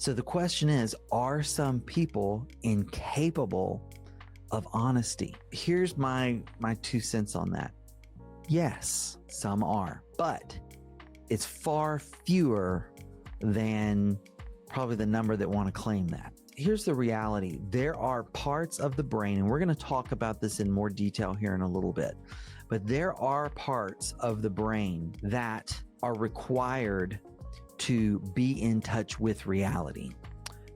So the question is, are some people incapable of honesty? Here's my 2 cents on that. Yes, some are, but it's far fewer than probably the number that want to claim that. Here's the reality. There are parts of the brain, and we're going to talk about this in more detail here in a little bit, but there are parts of the brain that are required to be in touch with reality,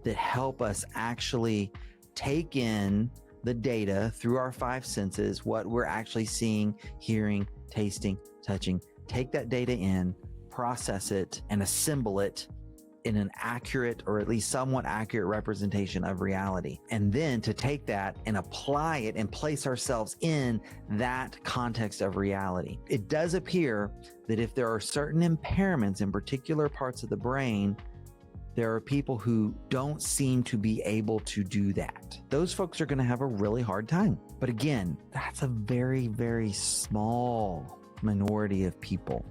that help us actually take in the data through our 5 senses, what we're actually seeing, hearing, tasting, touching, take that data in, process it, and assemble it in an accurate, or at least somewhat accurate, representation of reality. And then to take that and apply it and place ourselves in that context of reality. It does appear that if there are certain impairments in particular parts of the brain, there are people who don't seem to be able to do that. Those folks are going to have a really hard time. But again, that's a very, very small minority of people.